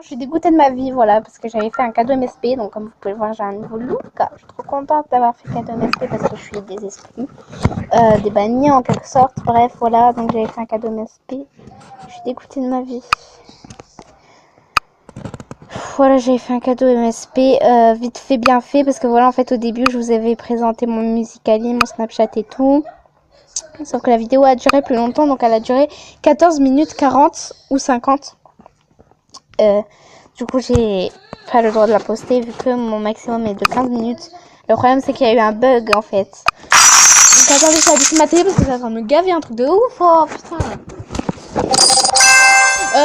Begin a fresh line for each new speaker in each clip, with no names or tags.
je suis dégoûtée de ma vie, voilà, parce que j'avais fait un cadeau MSP, donc comme vous pouvez voir, j'ai un nouveau look. Je suis trop contente d'avoir fait cadeau MSP parce que je suis des esprits, des bannis en quelque sorte. Bref, voilà, donc j'avais fait un cadeau MSP. Je suis dégoûtée de ma vie. Voilà, j'ai fait un cadeau MSP, vite fait, bien fait, parce que voilà, en fait, au début, je vous avais présenté mon Musical.ly, mon Snapchat et tout. Sauf que la vidéo a duré plus longtemps, donc elle a duré 14 minutes 40 ou 50. Du coup, j'ai pas le droit de la poster vu que mon maximum est de 15 minutes. Le problème, c'est qu'il y a eu un bug en fait. Donc attendez, je vais baisser ma télé parce que ça va me gaver un truc de ouf. Oh putain.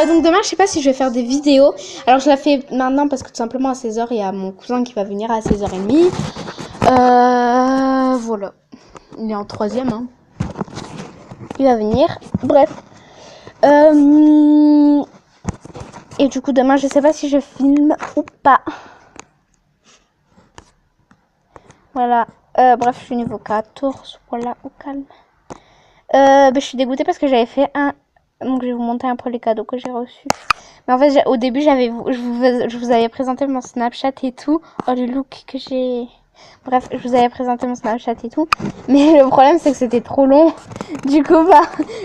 Donc demain, je sais pas si je vais faire des vidéos. Alors je la fais maintenant parce que tout simplement à 16h, il y a mon cousin qui va venir à 16h30. Voilà. Il est en 3ème. Hein. Il va venir. Bref. Et du coup, demain, je sais pas si je filme ou pas. Voilà. Bref, je suis niveau 14. Voilà, au calme. Je suis dégoûtée parce que j'avais fait un... Donc, je vais vous montrer un peu les cadeaux que j'ai reçus. Mais en fait, au début, je vous avais présenté mon Snapchat et tout. Oh, le look que j'ai... Bref, je vous avais présenté mon Snapchat et tout. Mais le problème, c'est que c'était trop long. Du coup, bah,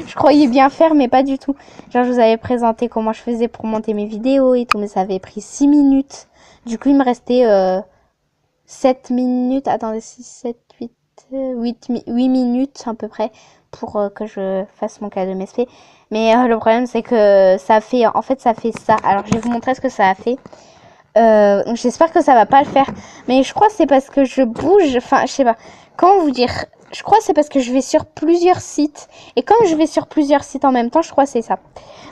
je croyais bien faire, mais pas du tout. Genre, je vous avais présenté comment je faisais pour monter mes vidéos et tout. Mais ça avait pris 6 minutes. Du coup, il me restait 7 minutes. Attendez, 6, 7, 8 minutes à peu près pour que je fasse mon cadeau MSP. Mais le problème, c'est que ça fait... En fait, ça fait ça. Alors, je vais vous montrer ce que ça a fait. J'espère que ça va pas le faire, mais je crois que c'est parce que je bouge, enfin je sais pas comment vous dire, je crois que c'est parce que je vais sur plusieurs sites, et comme je vais sur plusieurs sites en même temps, je crois que c'est ça.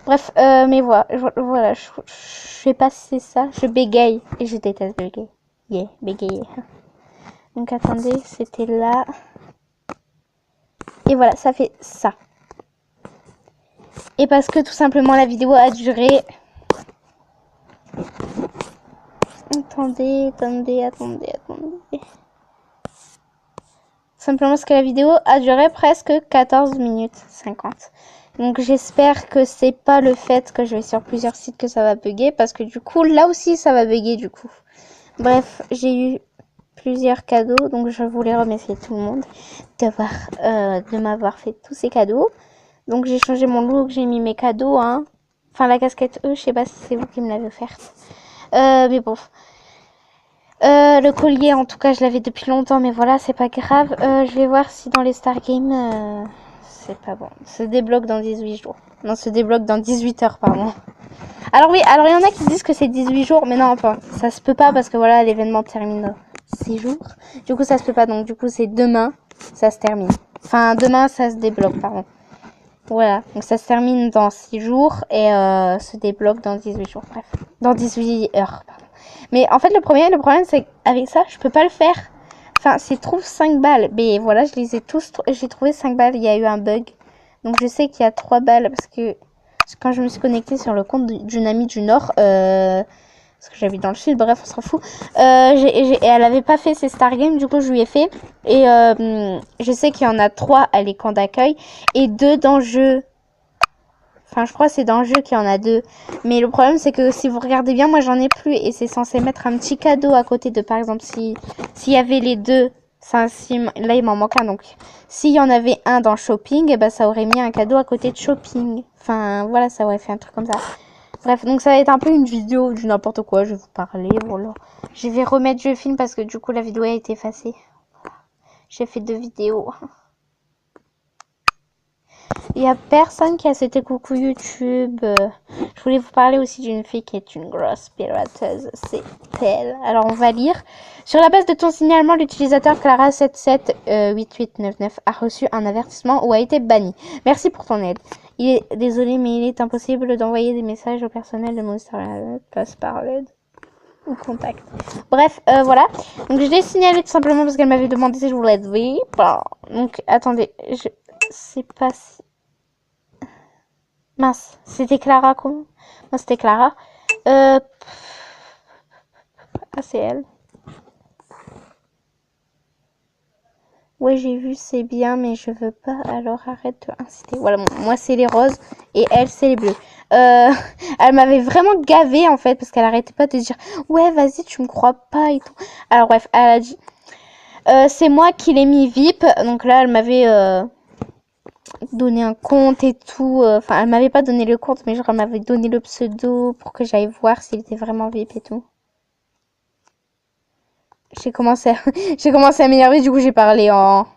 Bref, mais voilà, je sais pas si c'est ça, je bégaye, et je déteste bégayer, bégayer. Donc attendez, c'était là, et voilà, ça fait ça. Et parce que tout simplement la vidéo a duré... Attendez. Simplement parce que la vidéo a duré presque 14 minutes 50. Donc j'espère que c'est pas le fait que je vais sur plusieurs sites que ça va bugger. Parce que du coup, là aussi, ça va bugger du coup. Bref, j'ai eu plusieurs cadeaux. Donc je voulais remercier tout le monde de m'avoir fait tous ces cadeaux. Donc j'ai changé mon look, j'ai mis mes cadeaux. Hein. Enfin, la casquette, je sais pas si c'est vous qui me l'avez offerte. Mais bon... le collier, en tout cas, je l'avais depuis longtemps, mais voilà, c'est pas grave. Je vais voir si dans les Stargames, c'est pas bon. Se débloque dans 18 jours. Non, se débloque dans 18 heures, pardon. Alors oui, alors il y en a qui disent que c'est 18 jours, mais non, enfin, ça se peut pas parce que voilà, l'événement termine 6 jours. Du coup, ça se peut pas, donc du coup, c'est demain, ça se termine. Enfin, demain, ça se débloque, pardon. Voilà, donc ça se termine dans 6 jours et se débloque dans 18 jours, bref. Dans 18 heures, pardon. Mais en fait, le problème, c'est qu'avec ça, je peux pas le faire. Enfin, c'est trouve 5 balles. Mais voilà, je les ai tous... J'ai trouvé 5 balles, il y a eu un bug. Donc je sais qu'il y a 3 balles parce que quand je me suis connectée sur le compte d'une amie du Nord... parce que j'habite dans le sud, bref, on s'en fout. Et elle avait pas fait ses Stargames, du coup, je lui ai fait. Et je sais qu'il y en a 3 à l'écran d'accueil et 2 dans le jeu. Enfin, je crois que c'est dans le jeu qu'il y en a 2. Mais le problème, c'est que si vous regardez bien, moi, j'en ai plus. Et c'est censé mettre un petit cadeau à côté de, par exemple, s'il y avait les 2. Là, il m'en manque un. Donc, s'il y en avait un dans Shopping, eh ben, ça aurait mis un cadeau à côté de Shopping. Enfin, voilà, ça aurait fait un truc comme ça. Bref, donc ça va être un peu une vidéo du n'importe quoi. Je vais vous parler, voilà. Je vais remettre je filme parce que du coup, la vidéo a été effacée. J'ai fait 2 vidéos. Il y a personne qui a cité coucou YouTube. Je voulais vous parler aussi d'une fille qui est une grosse pirateuse. C'est elle. Alors on va lire. Sur la base de ton signalement, l'utilisateur Clara778899 a reçu un avertissement ou a été banni. Merci pour ton aide. Il est désolé, mais il est impossible d'envoyer des messages au personnel de Monster passe par l'aide ou contact. Bref, voilà. Donc je l'ai signalé tout simplement parce qu'elle m'avait demandé si je voulais être oui. Donc attendez, je sais pas si... Mince, c'était Clara comment? Moi c'était Clara. Ah c'est elle. Ouais, j'ai vu, c'est bien, mais je veux pas, alors arrête de inciter. Voilà, moi c'est les roses et elle c'est les bleus. Elle m'avait vraiment gavé en fait, parce qu'elle arrêtait pas de dire ouais, vas-y, tu me crois pas et tout. Alors bref, elle a dit c'est moi qui l'ai mis VIP. Donc là, elle m'avait donné un compte et tout. Enfin, elle m'avait pas donné le compte, mais genre, elle m'avait donné le pseudo pour que j'aille voir s'il était vraiment VIP et tout. J'ai commencé à, j'ai commencé à m'énerver, du coup, j'ai parlé en...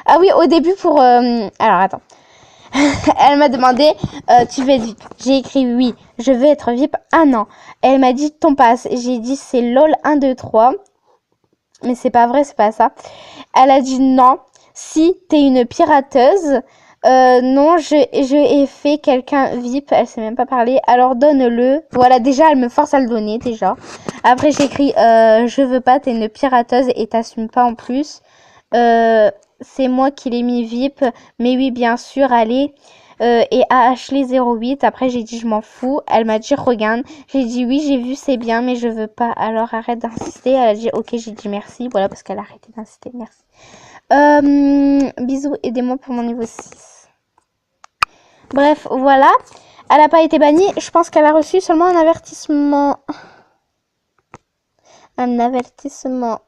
Ah oui, au début pour... Alors, attends. Elle m'a demandé, tu veux être VIP? J'ai écrit oui, je veux être VIP un an. Elle m'a dit ton passe. J'ai dit c'est LOL 1, 2, 3. Mais c'est pas vrai, c'est pas ça. Elle a dit non, si t'es une pirateuse, non, je ai fait quelqu'un VIP, elle sait même pas parler, alors donne-le. Voilà, déjà, elle me force à le donner, déjà. Après, j'écris, je veux pas, t'es une pirateuse et t'assumes pas en plus. C'est moi qui l'ai mis VIP, mais oui, bien sûr, allez. Et à Ashley 08, après j'ai dit je m'en fous, elle m'a dit regarde, j'ai dit oui j'ai vu c'est bien mais je veux pas, alors arrête d'insister, elle a dit ok, j'ai dit merci, voilà parce qu'elle a arrêté d'insister, merci. Bisous, aidez-moi pour mon niveau 6. Bref, voilà, elle a pas été bannie, je pense qu'elle a reçu seulement un avertissement. Un avertissement.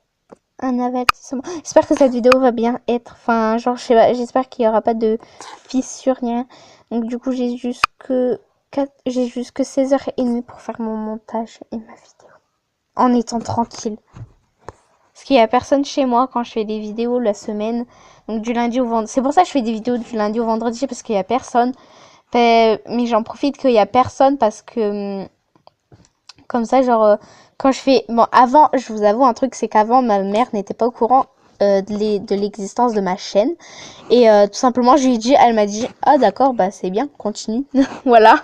Un avertissement. J'espère que cette vidéo va bien être. Enfin, genre, je sais pas, j'espère qu'il y aura pas de fissures ni rien. Donc, du coup, j'ai jusque 16h30 pour faire mon montage et ma vidéo. En étant tranquille. Parce qu'il y a personne chez moi quand je fais des vidéos la semaine. Donc, du lundi au vendredi. C'est pour ça que je fais des vidéos du lundi au vendredi parce qu'il y a personne. Mais j'en profite qu'il y a personne parce que comme ça, genre, quand je fais... Bon, avant, je vous avoue un truc, c'est qu'avant, ma mère n'était pas au courant de l'existence de ma chaîne. Et tout simplement, je lui ai dit, elle m'a dit, ah d'accord, bah c'est bien, continue. Voilà.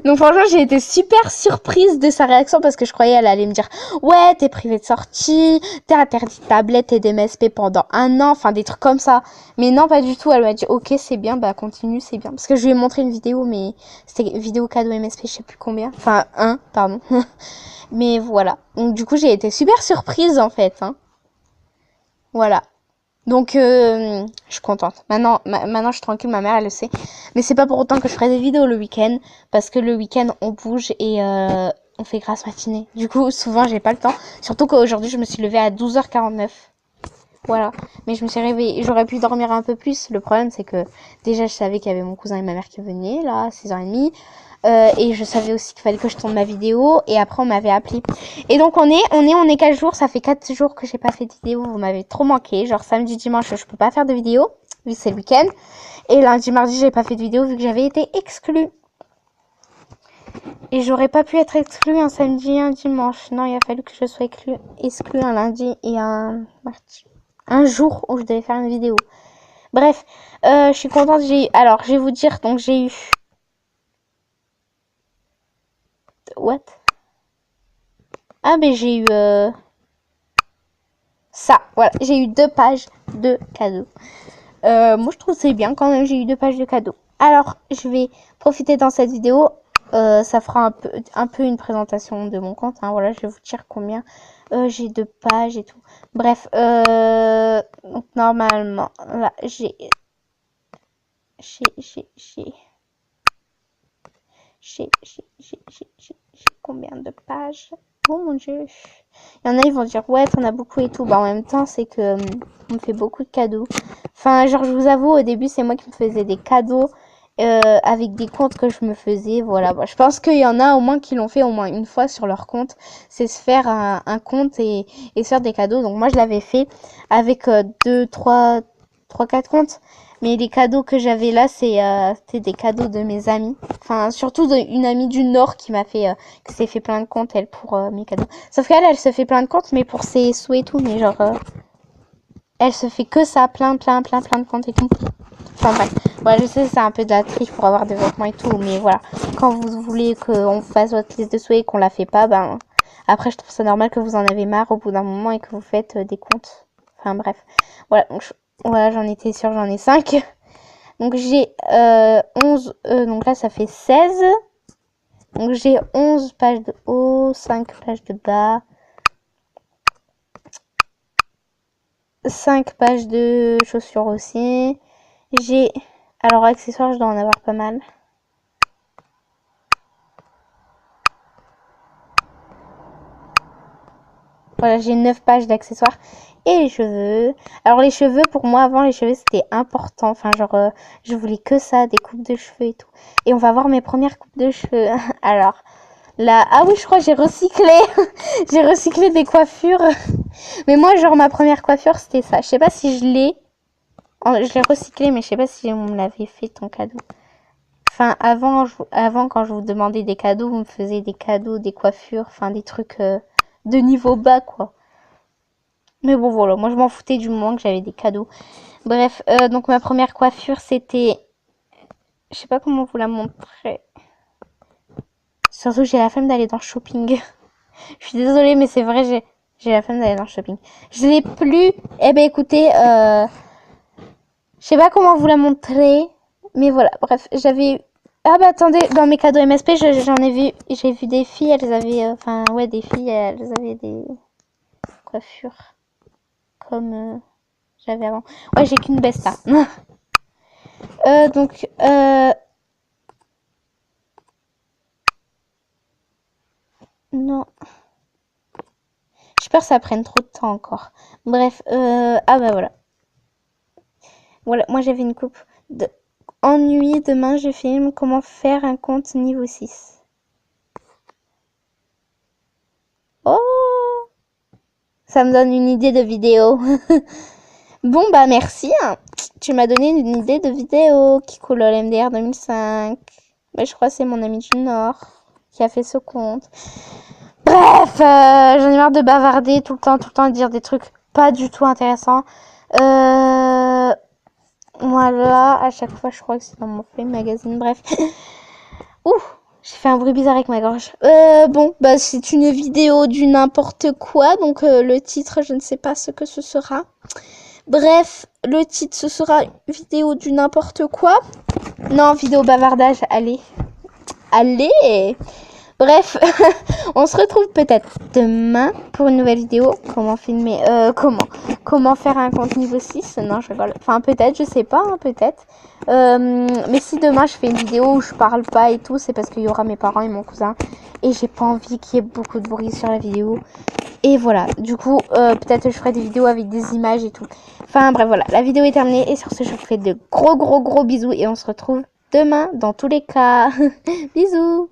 Donc franchement, j'ai été super surprise de sa réaction parce que je croyais elle allait me dire, ouais, t'es privé de sortie, t'es interdit de tablette et d'MSP pendant un an, enfin des trucs comme ça. Mais non, pas du tout. Elle m'a dit, ok, c'est bien, bah continue, c'est bien. Parce que je lui ai montré une vidéo, mais c'était une vidéo cadeau MSP, je sais plus combien. Enfin, pardon. Mais voilà. Donc du coup, j'ai été super surprise en fait. Hein. Voilà. Donc, je suis contente. Maintenant, je suis tranquille, ma mère, elle le sait. Mais c'est pas pour autant que je ferai des vidéos le week-end. Parce que le week-end, on bouge et on fait grasse matinée. Du coup, souvent, j'ai pas le temps. Surtout qu'aujourd'hui, je me suis levée à 12h49. Voilà. Mais je me suis réveillée. J'aurais pu dormir un peu plus. Le problème, c'est que déjà, je savais qu'il y avait mon cousin et ma mère qui venaient, là, à 6h30. Et je savais aussi qu'il fallait que je tourne ma vidéo. Et après, on m'avait appelé. Et donc, on est 4 jours. Ça fait 4 jours que j'ai pas fait de vidéo. Vous m'avez trop manqué. Genre, samedi, dimanche, je peux pas faire de vidéo. Vu que c'est le week-end. Et lundi, mardi, j'ai pas fait de vidéo vu que j'avais été exclue. Et j'aurais pas pu être exclue un samedi et un dimanche. Non, il a fallu que je sois exclue un lundi et un mardi. Un jour où je devais faire une vidéo. Bref, je suis contente. Alors, je vais vous dire. Donc, j'ai eu... What? Ah, mais j'ai eu... Ça, voilà. J'ai eu 2 pages de cadeaux. Moi, je trouve que c'est bien quand même. J'ai eu 2 pages de cadeaux. Alors, je vais profiter dans cette vidéo. Ça fera un peu une présentation de mon compte. Hein. Voilà, je vais vous dire combien j'ai 2 pages et tout. Bref, donc normalement, là, j'ai combien de pages? Oh mon dieu. Il y en a, ils vont dire, ouais, t'en as beaucoup et tout. Bah, en même temps, c'est que on me fait beaucoup de cadeaux. Enfin, genre, je vous avoue, au début, c'est moi qui me faisais des cadeaux avec des comptes que je me faisais. Voilà. Bah, je pense qu'il y en a au moins qui l'ont fait au moins une fois sur leur compte. C'est se faire un compte et se faire des cadeaux. Donc, moi, je l'avais fait avec 2, 3, 4 comptes. Mais les cadeaux que j'avais là, c'était des cadeaux de mes amis. Enfin, surtout d'une amie du Nord qui m'a fait, qui s'est fait plein de comptes, elle, pour mes cadeaux. Sauf qu'elle, elle se fait plein de comptes, mais pour ses souhaits et tout. Mais genre, elle se fait que ça, plein de comptes et tout. Enfin bref, voilà, je sais c'est un peu de la triche pour avoir des vêtements et tout, mais voilà. Quand vous voulez qu'on fasse votre liste de souhaits et qu'on la fait pas, ben après je trouve ça normal que vous en avez marre au bout d'un moment et que vous faites des comptes. Enfin bref, voilà, donc voilà, j'en étais sûre, j'en ai 5. Donc j'ai 11, donc là ça fait 16. Donc j'ai 11 pages de haut, 5 pages de bas. 5 pages de chaussures aussi. J'ai... Alors, accessoires, je dois en avoir pas mal. Voilà, j'ai 9 pages d'accessoires. Et les cheveux. Alors, les cheveux, pour moi, avant, les cheveux, c'était important. Enfin, genre, je voulais que ça, des coupes de cheveux et tout. Et on va voir mes premières coupes de cheveux. Alors, là... Ah oui, je crois que j'ai recyclé. J'ai recyclé des coiffures. Mais moi, genre, ma première coiffure, c'était ça. Je sais pas si je l'ai... Je l'ai recyclé, mais je sais pas si on me l'avait fait en cadeau. Enfin, avant, quand je vous demandais des cadeaux, vous me faisiez des cadeaux, des coiffures, enfin, des trucs de niveau bas, quoi. Mais bon, voilà, moi, je m'en foutais du moment que j'avais des cadeaux. Bref, donc ma première coiffure, c'était... Je sais pas comment vous la montrer. Surtout, j'ai la flemme d'aller dans le shopping. Je suis désolée, mais c'est vrai, j'ai la flemme d'aller dans le shopping. Je l'ai plus... Eh ben, écoutez, je sais pas comment vous la montrer. Mais voilà, bref, j'avais... Ah bah attendez, dans mes cadeaux MSP, j'en ai vu... J'ai vu des filles, elles avaient... Enfin, ouais, des filles, elles avaient des coiffures comme j'avais avant. Ouais, j'ai qu'une Besta. Donc, non. J'ai peur que ça prenne trop de temps encore. Bref, ah bah voilà. Voilà, moi j'avais une coupe de... Ennui, demain je filme comment faire un compte niveau 6. Oh, ça me donne une idée de vidéo. Bon bah merci, hein. Tu m'as donné une idée de vidéo. Kiko LOL MDR 2005. Mais je crois que c'est mon ami du Nord qui a fait ce compte. Bref, j'en ai marre de bavarder tout le temps, de dire des trucs pas du tout intéressants. Voilà, à chaque fois je crois que c'est dans mon Flame Magazine, bref. Ouh, j'ai fait un bruit bizarre avec ma gorge. Bon, bah c'est une vidéo du n'importe quoi, donc le titre, je ne sais pas ce que ce sera. Bref, le titre, ce sera vidéo du n'importe quoi. Non, vidéo bavardage, allez. Allez. Bref, on se retrouve peut-être demain pour une nouvelle vidéo. Comment filmer, comment faire un compte niveau 6. Non, je rigole. Enfin, peut-être, je sais pas, hein, peut-être. Mais si demain je fais une vidéo où je parle pas et tout, c'est parce qu'il y aura mes parents et mon cousin. Et j'ai pas envie qu'il y ait beaucoup de bruit sur la vidéo. Et voilà, du coup, peut-être je ferai des vidéos avec des images et tout. Enfin, bref, voilà, la vidéo est terminée. Et sur ce, je vous fais de gros bisous. Et on se retrouve demain dans tous les cas. Bisous.